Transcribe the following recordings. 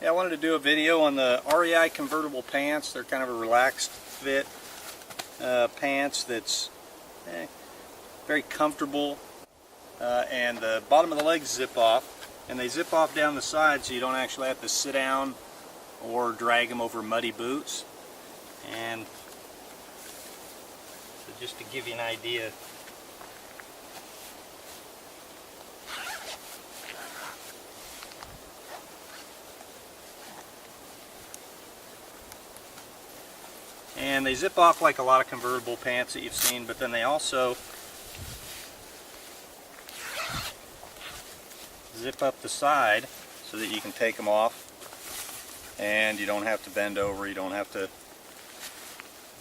Yeah, I wanted to do a video on the REI Convertible Pants. They're kind of a relaxed fit pants that's very comfortable, and the bottom of the legs zip off, and they zip off down the side so you don't actually have to sit down or drag them over muddy boots. And so just to give you an idea, and they zip off like a lot of convertible pants that you've seen, but then they also zip up the side so that you can take them off and you don't have to bend over, you don't have to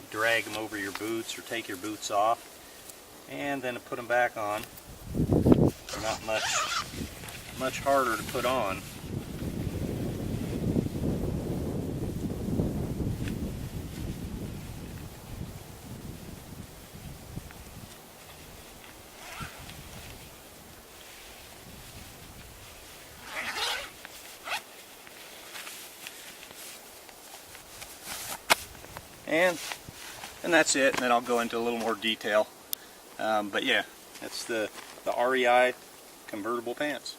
drag them over your boots or take your boots off. And then to put them back on, they're not much harder to put on. And that's it, and then I'll go into a little more detail. But yeah, that's the REI Convertible Pants.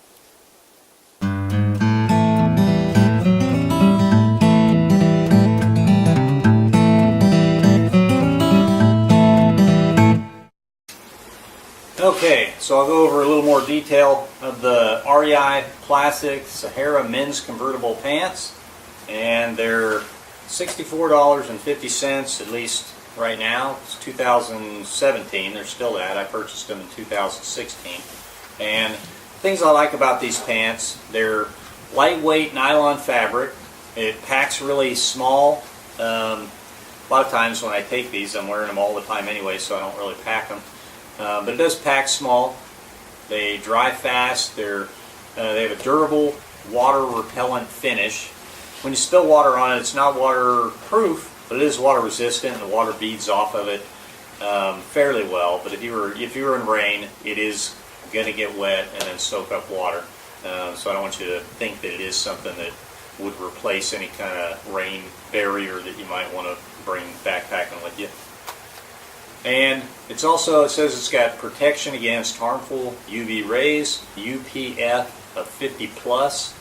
Okay, so I'll go over a little more detail of the REI Classic Sahara Men's Convertible Pants, and they're $64.50, at least right now. It's 2017, they're still that. I purchased them in 2016. And things I like about these pants, they're lightweight nylon fabric. It packs really small. A lot of times when I take these, I'm wearing them all the time anyway, so I don't really pack them. But it does pack small. They dry fast. They have a durable water repellent finish. When you spill water on it, it's not waterproof, but it is water resistant, and the water beads off of it fairly well. But if you were in rain, it is going to get wet and then soak up water. So I don't want you to think that it is something that would replace any kind of rain barrier that you might want to bring backpacking with you. And it says it's got protection against harmful UV rays, UPF of 50 plus.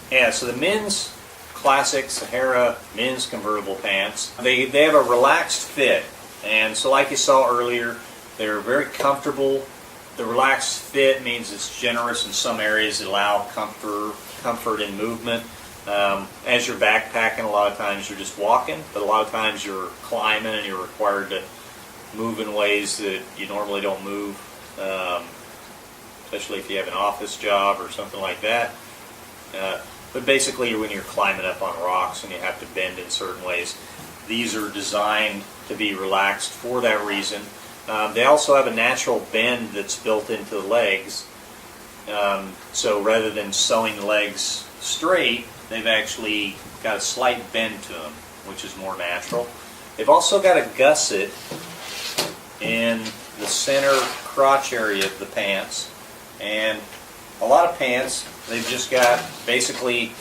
Yeah, so the men's Classic Sahara Men's Convertible Pants, they have a relaxed fit, and so like you saw earlier, they're very comfortable. The relaxed fit means it's generous in some areas that allow comfort in movement. As you're backpacking, a lot of times you're just walking, but a lot of times you're climbing and you're required to move in ways that you normally don't move, especially if you have an office job or something like that. But basically, when you're climbing up on rocks and you have to bend in certain ways, these are designed to be relaxed for that reason. They also have a natural bend that's built into the legs. So rather than sewing the legs straight, they've actually got a slight bend to them, which is more natural. They've also got a gusset in the center crotch area of the pants, and a lot of pants, they've just got basically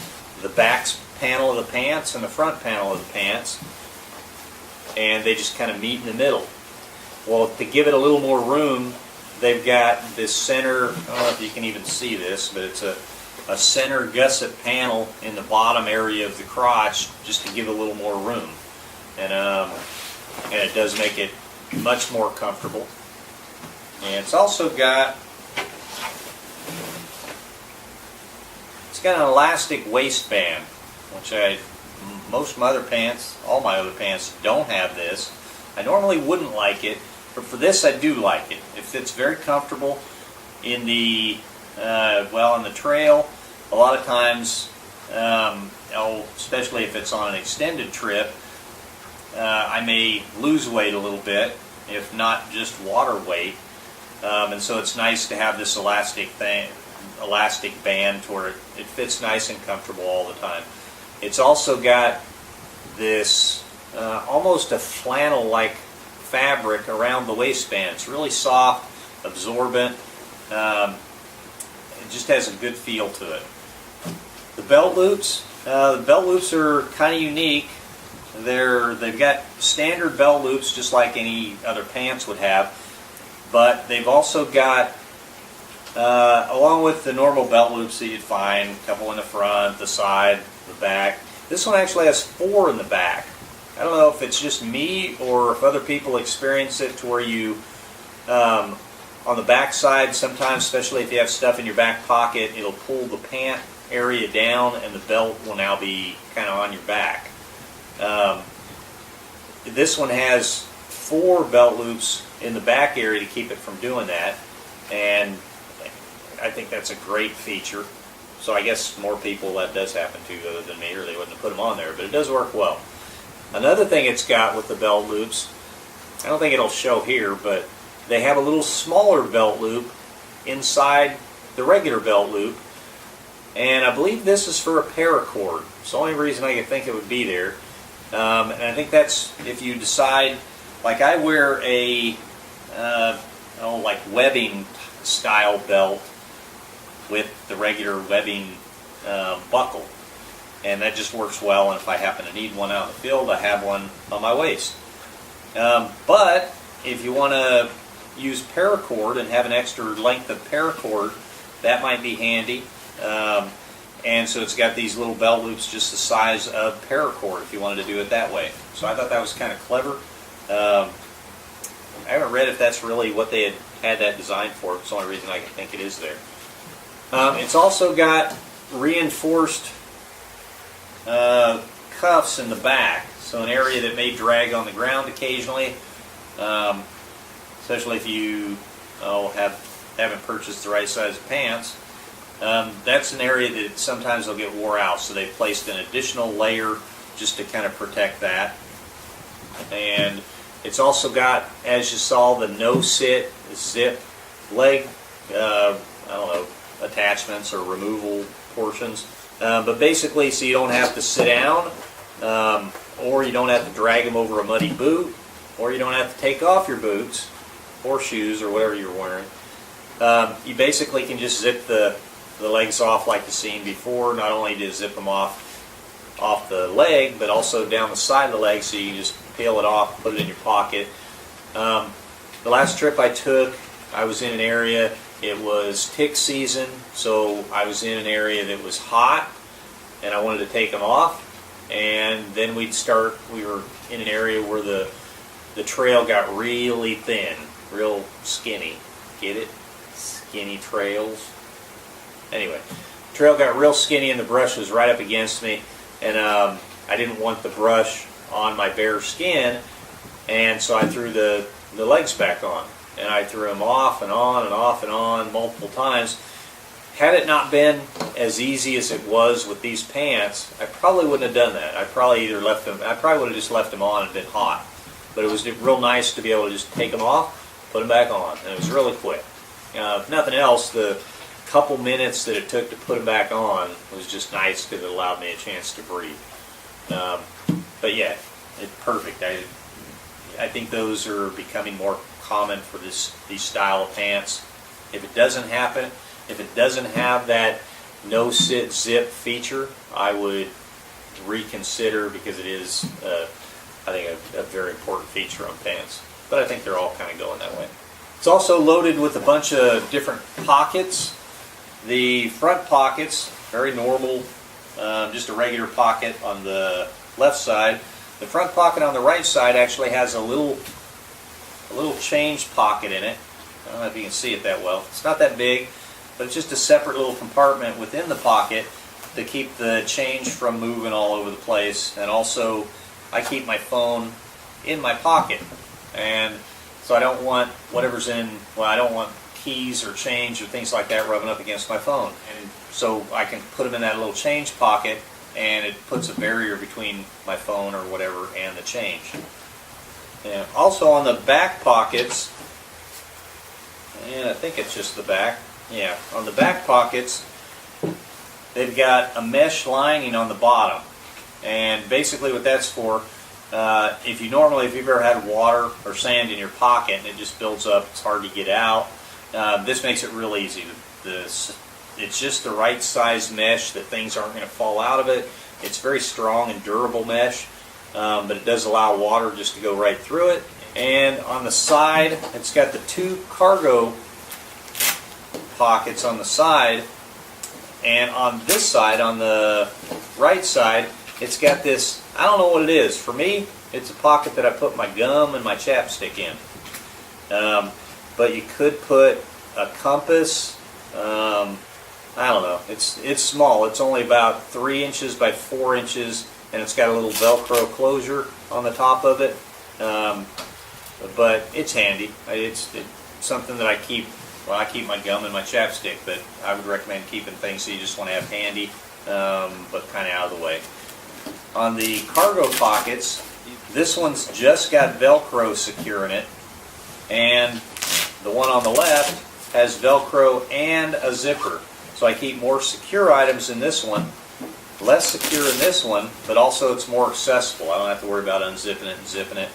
the back panel of the pants and the front panel of the pants, and they just kind of meet in the middle. Well, to give it a little more room, they've got this center, I don't know if you can even see this, but it's a center gusset panel in the bottom area of the crotch just to give it a little more room. And it does make it much more comfortable. And it's also got an elastic waistband, which most of my other pants, all my other pants don't have this. I normally wouldn't like it, but for this I do like it. It fits very comfortable in the in the trail. A lot of times, especially if it's on an extended trip, I may lose weight a little bit, if not just water weight, and so it's nice to have this elastic band to where it fits nice and comfortable all the time. It's also got this almost a flannel-like fabric around the waistband. It's really soft, absorbent. It just has a good feel to it. The belt loops, The belt loops are kind of unique. They've got standard belt loops just like any other pants would have, but they've also got, along with the normal belt loops that you'd find, a couple in the front, the side, the back. This one actually has 4 in the back. I don't know if it's just me or if other people experience it to where you, on the back side, sometimes, especially if you have stuff in your back pocket, it'll pull the pant area down and the belt will now be kind of on your back. This one has 4 belt loops in the back area to keep it from doing that, and I think that's a great feature. So I guess more people that does happen to other than me, or they wouldn't have put them on there, but it does work well. Another thing it's got with the belt loops, I don't think it'll show here, but they have a little smaller belt loop inside the regular belt loop, and I believe this is for a paracord. It's the only reason I could think it would be there. And I think that's if you decide, like I wear a like webbing style belt with the regular webbing buckle, and that just works well, and if I happen to need one out in the field, I have one on my waist. But if you want to use paracord and have an extra length of paracord, that might be handy. And so it's got these little belt loops just the size of paracord if you wanted to do it that way. So I thought that was kind of clever. I haven't read if that's really what they had that designed for. It's the only reason I can think it is there. It's also got reinforced cuffs in the back, so an area that may drag on the ground occasionally, especially if you haven't purchased the right size pants. That's an area that sometimes they'll get wore out, so they've placed an additional layer just to kind of protect that. And it's also got, as you saw, the no-sit zip leg, I don't know, attachments or removal portions. But basically, so you don't have to sit down, or you don't have to drag them over a muddy boot, or you don't have to take off your boots or shoes or whatever you're wearing. You basically can just zip the legs off like you've seen before. Not only to zip them off the leg, but also down the side of the leg, so you can just peel it off, put it in your pocket. The last trip I took, I was in an area, it was tick season, so I was in an area that was hot, and I wanted to take them off, and then we were in an area where the trail got really thin, real skinny. Get it? Skinny trails. Anyway, the trail got real skinny and the brush was right up against me, and I didn't want the brush on my bare skin, and so I threw the legs back on, and I threw them off and on and off and on multiple times. Had it not been as easy as it was with these pants, I probably wouldn't have done that. I probably would have just left them on and been hot. But it was real nice to be able to just take them off, put them back on, and it was really quick. If nothing else, the couple minutes that it took to put them back on was just nice because it allowed me a chance to breathe. But yeah, it's perfect. I think those are becoming more common for these style of pants. If it doesn't happen, if it doesn't have that no-sit zip feature, I would reconsider, because it is, I think, a very important feature on pants. But I think they're all kind of going that way. It's also loaded with a bunch of different pockets. The front pockets, very normal, just a regular pocket on the left side. The front pocket on the right side actually has a little change pocket in it. I don't know if you can see it that well. It's not that big, but it's just a separate little compartment within the pocket to keep the change from moving all over the place. And also, I keep my phone in my pocket, and so I don't want whatever's in, well, I don't want keys or change or things like that rubbing up against my phone. And so I can put them in that little change pocket, and it puts a barrier between my phone or whatever and the change. And also on the back pockets, and I think it's just the back, yeah, on the back pockets, they've got a mesh lining on the bottom. And basically what that's for, if you've ever had water or sand in your pocket and it just builds up, it's hard to get out, this makes it real easy. It's just the right size mesh that things aren't going to fall out of it. It's very strong and durable mesh, but it does allow water just to go right through it. And on the side, it's got the 2 cargo pockets on the side, and on this side, on the right side, it's got this, I don't know what it is. For me, it's a pocket that I put my gum and my chapstick in. But you could put a compass. I don't know. It's small. It's only about 3 inches by 4 inches, and it's got a little Velcro closure on the top of it. But it's handy. It's something that I keep. Well, I keep my gum and my chapstick, but I would recommend keeping things that you just want to have handy, but kind of out of the way. On the cargo pockets, this one's just got Velcro securing it, and the one on the left has Velcro and a zipper. So I keep more secure items in this one, less secure in this one, but also it's more accessible. I don't have to worry about unzipping it and zipping it.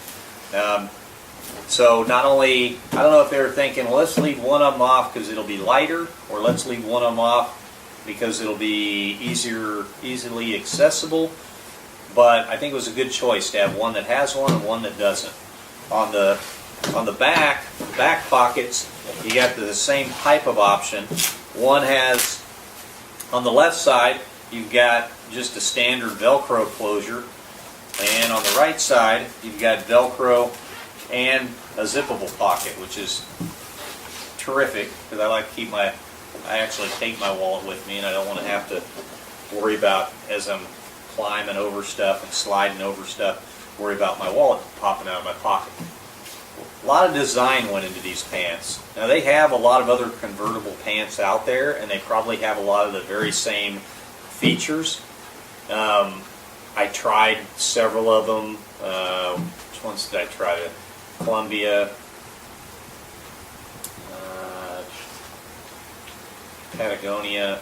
So not only, I don't know if they were thinking, well, let's leave one of them off because it'll be lighter, or let's leave one of them off because it'll be easily accessible. But I think it was a good choice to have one that has one and one that doesn't. On the back pockets, you got the same type of option. One has, on the left side, you've got just a standard Velcro closure, and on the right side, you've got Velcro and a zippable pocket, which is terrific because I like to keep I actually take my wallet with me, and I don't want to have to worry about, as I'm climbing over stuff and sliding over stuff, worry about my wallet popping out of my pocket. A lot of design went into these pants. Now they have a lot of other convertible pants out there, and they probably have a lot of the very same features. I tried several of them. Which ones did I try? Columbia, Patagonia,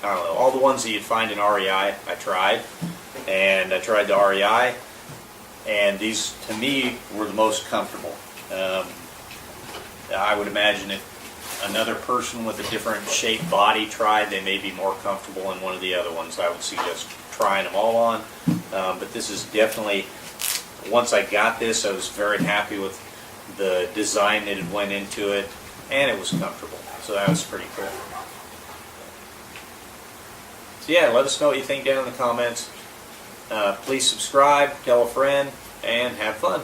I don't know, all the ones that you'd find in REI, I tried. And I tried the REI, and these, to me, were the most comfortable. I would imagine if another person with a different shaped body tried, they may be more comfortable in one of the other ones. I would suggest trying them all on. But this is definitely, once I got this, I was very happy with the design that it went into it, and it was comfortable. So that was pretty cool. So yeah, let us know what you think down in the comments. Please subscribe, tell a friend, and have fun.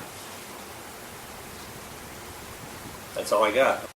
That's all I got.